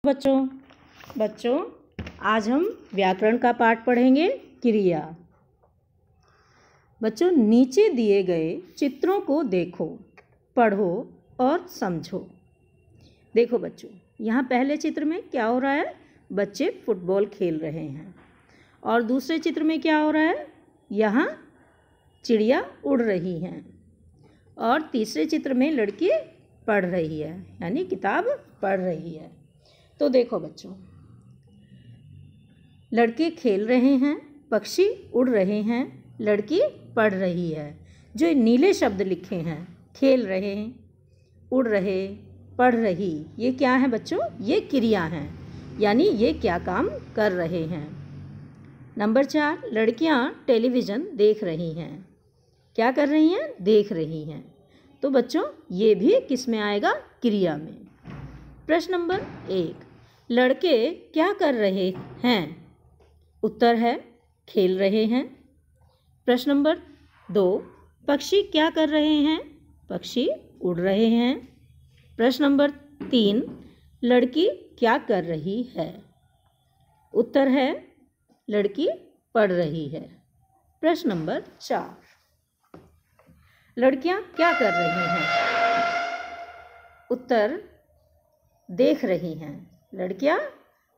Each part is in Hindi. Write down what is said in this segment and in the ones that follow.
बच्चों बच्चों आज हम व्याकरण का पाठ पढ़ेंगे। क्रिया। बच्चों, नीचे दिए गए चित्रों को देखो, पढ़ो और समझो। देखो बच्चों, यहाँ पहले चित्र में क्या हो रहा है? बच्चे फुटबॉल खेल रहे हैं। और दूसरे चित्र में क्या हो रहा है? यहाँ चिड़िया उड़ रही हैं। और तीसरे चित्र में लड़की पढ़ रही है, यानी किताब पढ़ रही है। तो देखो बच्चों, लड़के खेल रहे हैं, पक्षी उड़ रहे हैं, लड़की पढ़ रही है। जो नीले शब्द लिखे हैं, खेल रहे, उड़ रहे, पढ़ रही, ये क्या है बच्चों? ये क्रिया हैं, यानी ये क्या काम कर रहे हैं। नंबर 4, लड़कियां टेलीविज़न देख रही हैं। क्या कर रही हैं? देख रही हैं। तो बच्चों, ये भी किस में आएगा? क्रिया में। प्रश्न नंबर 1, लड़के क्या कर रहे हैं? उत्तर है खेल रहे हैं। प्रश्न नंबर 2, पक्षी क्या कर रहे हैं? पक्षी उड़ रहे हैं। प्रश्न नंबर 3, लड़की क्या कर रही है? उत्तर है लड़की पढ़ रही है। प्रश्न नंबर 4, लड़कियां क्या कर रही हैं? उत्तर देख रही हैं। लड़कियां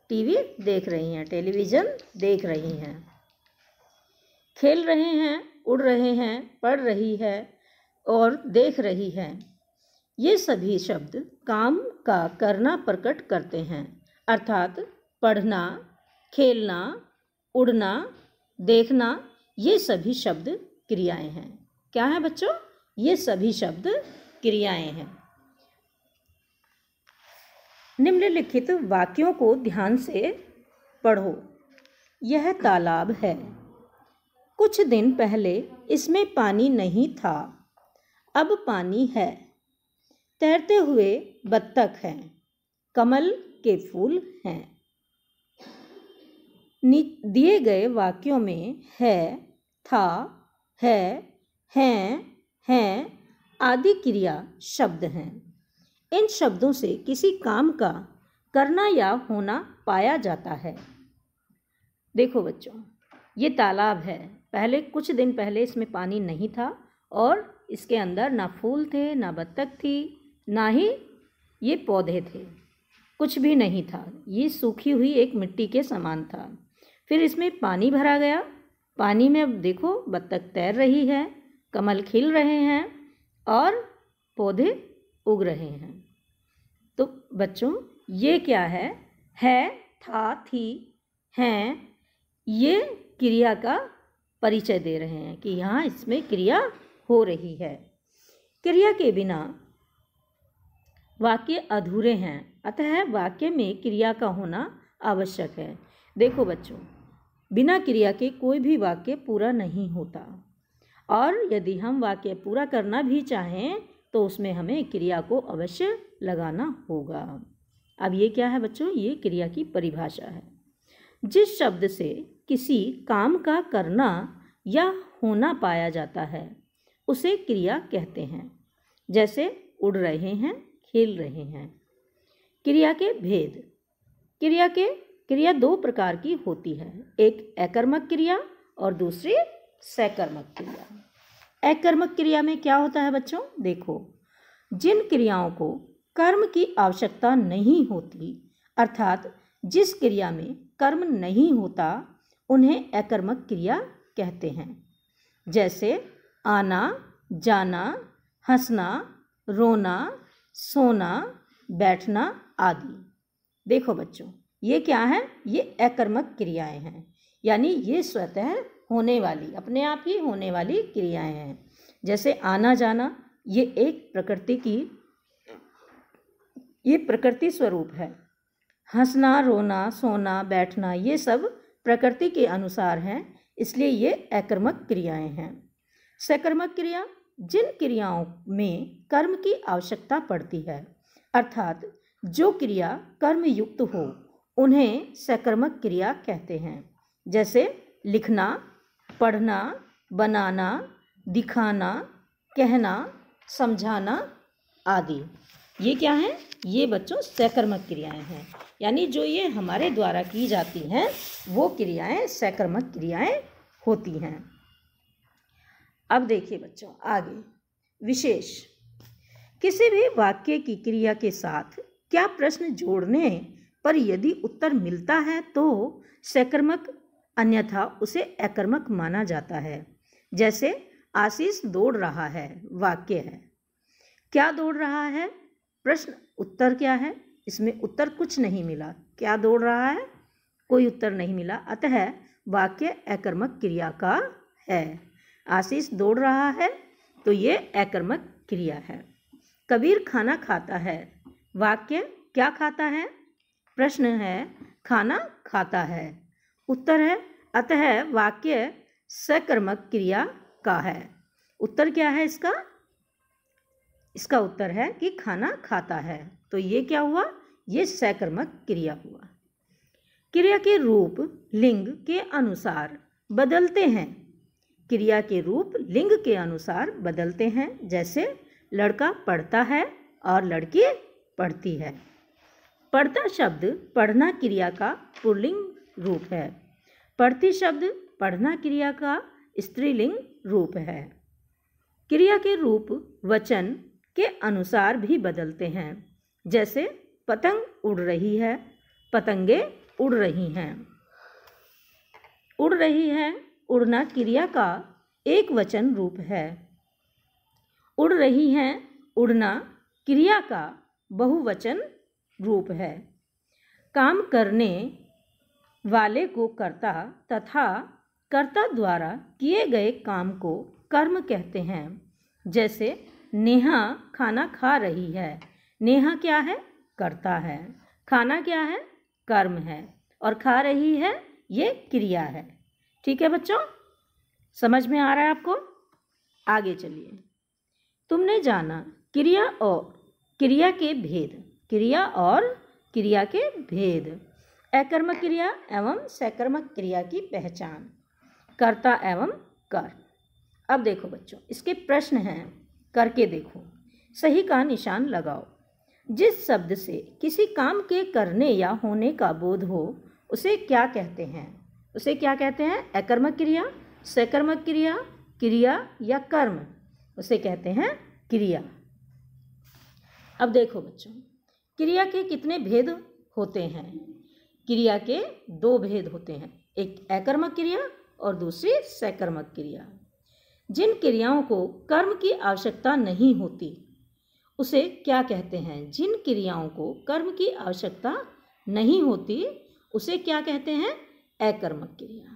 टीवी देख रही हैं, टेलीविज़न देख रही हैं। खेल रहे हैं, उड़ रहे हैं, पढ़ रही है और देख रही है। ये सभी शब्द काम का करना प्रकट करते हैं, अर्थात पढ़ना, खेलना, उड़ना, देखना, ये सभी शब्द क्रियाएं हैं। क्या है बच्चों? ये सभी शब्द क्रियाएं हैं। निम्नलिखित वाक्यों को ध्यान से पढ़ो। यह तालाब है। कुछ दिन पहले इसमें पानी नहीं था, अब पानी है। तैरते हुए बत्तख हैं, कमल के फूल हैं। दिए गए वाक्यों में है, था, है, हैं आदि क्रिया शब्द हैं। इन शब्दों से किसी काम का करना या होना पाया जाता है। देखो बच्चों, ये तालाब है। पहले कुछ दिन पहले इसमें पानी नहीं था और इसके अंदर ना फूल थे, ना बत्तख थी, ना ही ये पौधे थे, कुछ भी नहीं था। ये सूखी हुई एक मिट्टी के समान था। फिर इसमें पानी भरा गया। पानी में अब देखो बत्तख तैर रही है, कमल खिल रहे हैं और पौधे उग रहे हैं। तो बच्चों, ये क्या है? था, थी, हैं, ये क्रिया का परिचय दे रहे हैं कि यहाँ इसमें क्रिया हो रही है। क्रिया के बिना वाक्य अधूरे हैं, अतः वाक्य में क्रिया का होना आवश्यक है। देखो बच्चों, बिना क्रिया के कोई भी वाक्य पूरा नहीं होता, और यदि हम वाक्य पूरा करना भी चाहें तो उसमें हमें क्रिया को अवश्य लगाना होगा। अब ये क्या है बच्चों? ये क्रिया की परिभाषा है। जिस शब्द से किसी काम का करना या होना पाया जाता है उसे क्रिया कहते हैं। जैसे उड़ रहे हैं, खेल रहे हैं। क्रिया के भेद। क्रिया 2 प्रकार की होती है, एक अकर्मक क्रिया और दूसरी सकर्मक क्रिया। अकर्मक क्रिया में क्या होता है बच्चों? देखो, जिन क्रियाओं को कर्म की आवश्यकता नहीं होती, अर्थात जिस क्रिया में कर्म नहीं होता, उन्हें अकर्मक क्रिया कहते हैं। जैसे आना, जाना, हंसना, रोना, सोना, बैठना आदि। देखो बच्चों, ये क्या है? ये अकर्मक क्रियाएं हैं, यानी ये स्वतः होने वाली, अपने आप ही होने वाली क्रियाएं हैं। जैसे आना जाना, ये एक प्रकृति स्वरूप है। हंसना, रोना, सोना, बैठना, ये सब प्रकृति के अनुसार हैं, इसलिए ये अकर्मक क्रियाएं हैं। सकर्मक क्रिया, जिन क्रियाओं में कर्म की आवश्यकता पड़ती है, अर्थात जो क्रिया कर्म युक्त हो, उन्हें सकर्मक क्रिया कहते हैं। जैसे लिखना, पढ़ना, बनाना, दिखाना, कहना, समझाना आदि। ये क्या है? ये बच्चों सकर्मक क्रियाएं हैं, यानी जो ये हमारे द्वारा की जाती हैं वो क्रियाएं सकर्मक क्रियाएं होती हैं। अब देखिए बच्चों आगे, विशेष। किसी भी वाक्य की क्रिया के साथ क्या प्रश्न जोड़ने पर यदि उत्तर मिलता है तो सकर्मक, अन्यथा उसे अकर्मक माना जाता है। जैसे आशीष दौड़ रहा है, वाक्य है। क्या दौड़ रहा है? प्रश्न, उत्तर क्या है? इसमें उत्तर कुछ नहीं मिला। क्या दौड़ रहा है? कोई उत्तर नहीं मिला, अतः वाक्य अकर्मक क्रिया का है। आशीष दौड़ रहा है तो ये अकर्मक क्रिया है। कबीर खाना खाता है, वाक्य क्या खाता है? प्रश्न है खाना खाता है, उत्तर है, अतः वाक्य सकर्मक क्रिया का है। उत्तर क्या है इसका? इसका उत्तर है कि खाना खाता है, तो ये क्या हुआ? ये सकर्मक क्रिया हुआ। क्रिया के रूप लिंग के अनुसार बदलते हैं। क्रिया के रूप लिंग के अनुसार बदलते हैं। जैसे लड़का पढ़ता है और लड़की पढ़ती है। पढ़ता शब्द पढ़ना क्रिया का पुल्लिंग रूप है। पढ़ती शब्द पढ़ना क्रिया का स्त्रीलिंग रूप है। क्रिया के रूप वचन के अनुसार भी बदलते हैं। जैसे पतंग उड़ रही है, पतंगे उड़ रही हैं। उड़ रही है, उड़ना क्रिया का एक वचन रूप है। उड़ रही हैं, उड़ना क्रिया का बहुवचन रूप है। काम करने वाले को कर्ता तथा कर्ता द्वारा किए गए काम को कर्म कहते हैं। जैसे नेहा खाना खा रही है। नेहा क्या है? कर्ता है। खाना क्या है? कर्म है। और खा रही है ये क्रिया है। ठीक है बच्चों, समझ में आ रहा है आपको? आगे चलिए। तुमने जाना क्रिया और क्रिया के भेद। क्रिया और क्रिया के भेद। अकर्मक क्रिया एवं सकर्मक क्रिया की पहचान। कर्ता एवं कर। अब देखो बच्चों, इसके प्रश्न हैं, करके देखो, सही का निशान लगाओ। जिस शब्द से किसी काम के करने या होने का बोध हो उसे क्या कहते हैं? उसे क्या कहते हैं? अकर्मक क्रिया, सकर्मक क्रिया, क्रिया या कर्म? उसे कहते हैं क्रिया। अब देखो बच्चों, क्रिया के कितने भेद होते हैं? क्रिया के 2 भेद होते हैं, एक अकर्मक क्रिया और दूसरी सकर्मक क्रिया। जिन क्रियाओं को कर्म की आवश्यकता नहीं होती उसे क्या कहते हैं? जिन क्रियाओं को कर्म की आवश्यकता नहीं होती उसे क्या कहते हैं? अकर्मक क्रिया।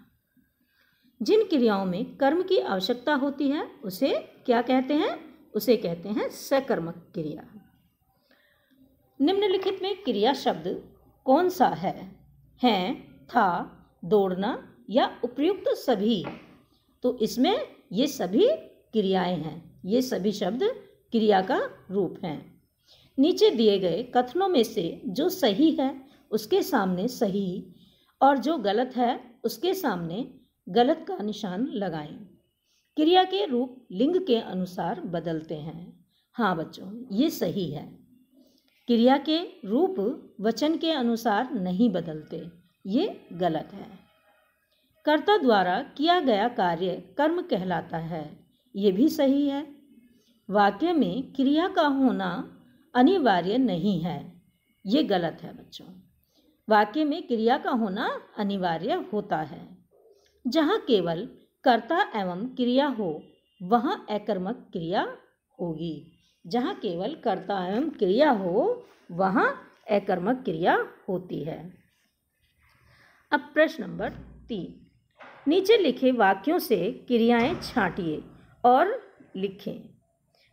जिन क्रियाओं में कर्म की आवश्यकता होती है उसे क्या कहते हैं? उसे कहते हैं सकर्मक क्रिया। निम्नलिखित में क्रिया शब्द कौन सा है? हैं, था, दौड़ना या उपयुक्त सभी? तो इसमें ये सभी क्रियाएं हैं। ये सभी शब्द क्रिया का रूप हैं। नीचे दिए गए कथनों में से जो सही है उसके सामने सही और जो गलत है उसके सामने गलत का निशान लगाएं। क्रिया के रूप लिंग के अनुसार बदलते हैं। हाँ बच्चों, ये सही है। क्रिया के रूप वचन के अनुसार नहीं बदलते, ये गलत है। कर्ता द्वारा किया गया कार्य कर्म कहलाता है, ये भी सही है। वाक्य में क्रिया का होना अनिवार्य नहीं है, ये गलत है बच्चों। वाक्य में क्रिया का होना अनिवार्य होता है। जहाँ केवल कर्ता एवं क्रिया हो वहाँ अकर्मक क्रिया होगी। जहाँ केवल कर्ता एवं क्रिया हो वहाँ अकर्मक क्रिया होती है। अब प्रश्न नंबर 3, नीचे लिखे वाक्यों से क्रियाएं छांटिए और लिखें।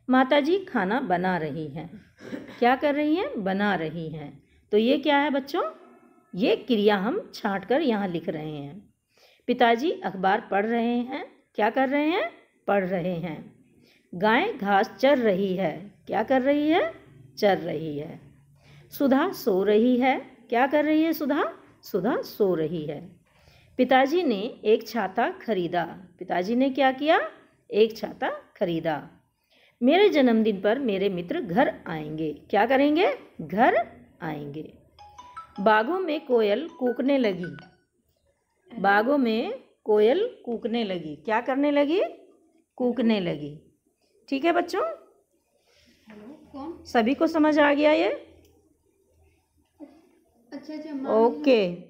माताजी खाना बना रही हैं। क्या कर रही हैं? बना रही हैं। तो ये क्या है बच्चों? ये क्रिया हम छांट कर यहाँ लिख रहे हैं। पिताजी अखबार पढ़ रहे हैं। क्या कर रहे हैं? पढ़ रहे हैं। गाय घास चर रही है। क्या कर रही है? चर रही है। सुधा सो रही है। क्या कर रही है सुधा? सुधा सो रही है। पिताजी ने एक छाता खरीदा। पिताजी ने क्या किया? एक छाता खरीदा। मेरे जन्मदिन पर मेरे मित्र घर आएंगे। क्या करेंगे? घर आएंगे। बागों में कोयल कूकने लगी। बागों में कोयल कूकने लगी। क्या करने लगी? कूकने लगी। ठीक है बच्चों, सभी को समझ आ गया ये? अच्छा ओके।